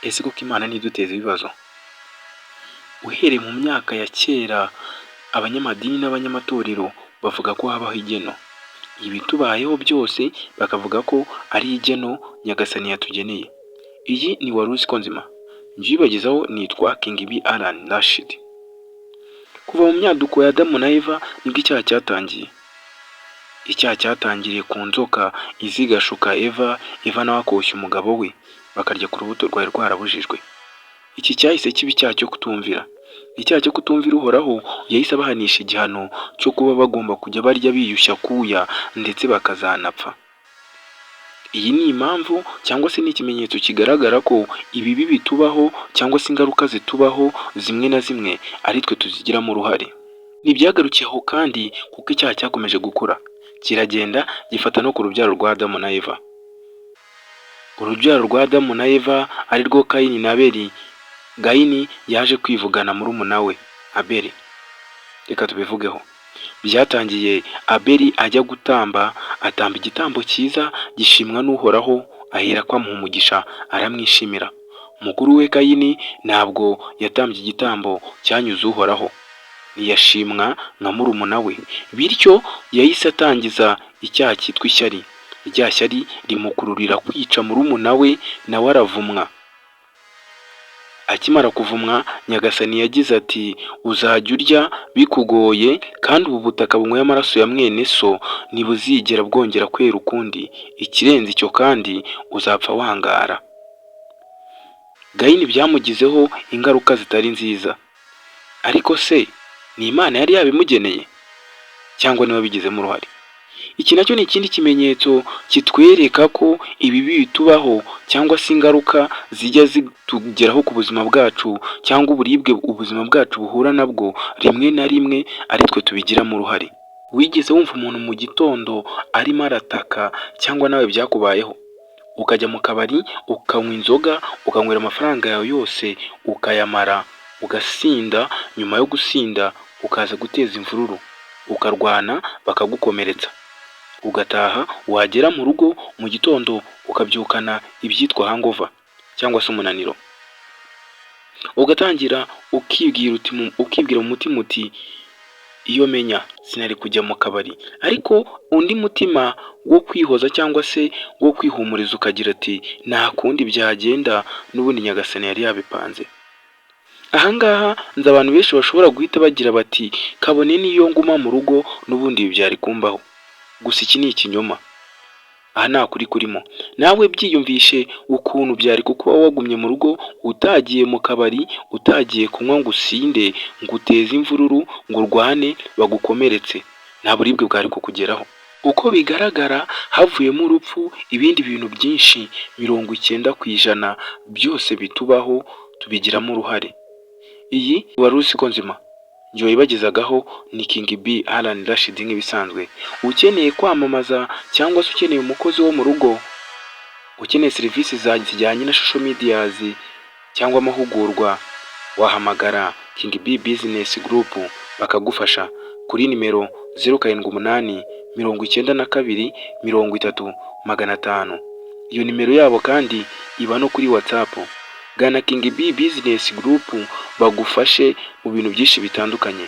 Ese koko Imana ntiduteza ibibazo? Uhereye mu myaka ya kera abanyamadini n'abanyamatorero bavuga ko habaho igeno. Ibitubayeho byose bakavuga ko ari igeno Nyagasani yatugeneye. Iyi ni wari uzi ko nzima? Njye uyibagezaho nitwa King B Alan Rashid. Kuva mu myaduko ya Adamu na Eva nibwo icyaha cyatangiye. Icyaha cyatangiriye ku nzoka iza igashuka Eva nawe akoshya umugabo we, bakarya ku rubuto rwari rwarabujijwe. Iki cyahise kiba icyaha cyo kutumvira. Icyaha cyo kutumvira Uhoraho yahise abahanisha igihano cyo kuba bagomba kujya barya biyushya kuya ndetse bakazanapfa. Iyi ni impamvu cyangwa se ni ikimenyetso kigaragara ko ibibi bitubaho cyangwa se ingaruka zitubaho zimwe na zimwe ari twe tuzigiramo uruhare. Ntibyagarukiye aho kandi kuko icyaha cyakomeje gukura, kiragenda gifata no ku rubyaro rwa Adamu na Eva. Urubyaro rwa Adamu na Eva ari rwo Kayini na Abeli. Kayini yaje kwivugana murumuna we Abeli. Reka tubivugeho. Byatangiye Abeli ajya gutamba, atamba igitambo cyiza gishimwa n'Uhoraho, ahera ko amuha umugisha aramwishimira. Mukuru we Kayini ntabwo yatambye igitambo cyanyuze Uhoraho, ntiyashimwa nka murumuna we, bityo yahise atangiza icyaha cyitwa ishyari. Rya shyari rimukururira kwica murumuna we, nawe aravumwa. Akimara kuvumwa, Nyagasani yagize ati uzajya urya bikugoye, kandi ubu butaka bunyweye amaraso ya mwene so ntibuzigera bwongera kwera ukundi. Ikirenze icyo kandi uzapfa wangara. Kayini byamugizeho ingaruka zitari nziza. Ariko se ni Imana yari yabimugeneye cyangwa niwe wabigizemo uruhare? Iki nacyo ni ikindi kimenyetso kitwereka ko ibibi bitubaho cyangwa se ingaruka zijya zitugeraho ku buzima bwacu cyangwa uburibwe ubuzima bwacu buhura nabwo rimwe na rimwe ari twe tubigiramo uruhare. Wigeze wumva umuntu mu gitondo arimo arataka cyangwa nawe byakubayeho? Ukajya mu kabari ukanywa inzoga, ukanywera amafaranga yawe yose ukayamara, ugasinda, nyuma yo gusinda ukaza guteza imvururu, ukarwana bakagukomeretsa, ugataha wagera mu rugo mu gitondo ukabyukana ibyitwa hangover cyangwa se umunaniro. Ugatangira ukibwira mu mutima uti iyo menya sinari kujya mu kabari. Ariko undi mutima wo kwihoza cyangwa se wo kwihumuriza ukagira ati nta kundi byagenda, n'ubundi Nyagasani yari yabipanze. Ahangaha nzi abantu benshi bashobora guhita bagira bati kabone n'iyo nguma mu rugo n'ubundi ibi byari kumbaho. Gusa iki ni ikinyoma. Aha nta kuri kurimo. Nawe byiyumvishe ukuntu byari kukuba wagumye mu rugo, utagiye mu kabari, utagiye kunywa ngo usinde, ngo uteze imvururu, ngo urwane bagukomeretse. Nta buribwe bwari kukugeraho. Uko bigaragara havuyemo urupfu, ibindi bintu byinshi 90% byose bitubaho tubigiramo uruhare. Iyi wari uzi ko nzima? Njye wayibagezagaho ni King B Alan Rashid nk'ibisanzwe. Ukeneye kwamamaza cyangwa se ukeneye umukozi wo mu rugo, ukeneye serivisi zijyanye na social medias cyangwa amahugurwa, wahamagara King B Business Group bakagufasha kuri nimero 078 92 30 500. Iyo nimero yabo kandi iba no kuri WhatsApp. Gana King B Business Group bagufashe mu bintu byinshi bitandukanye.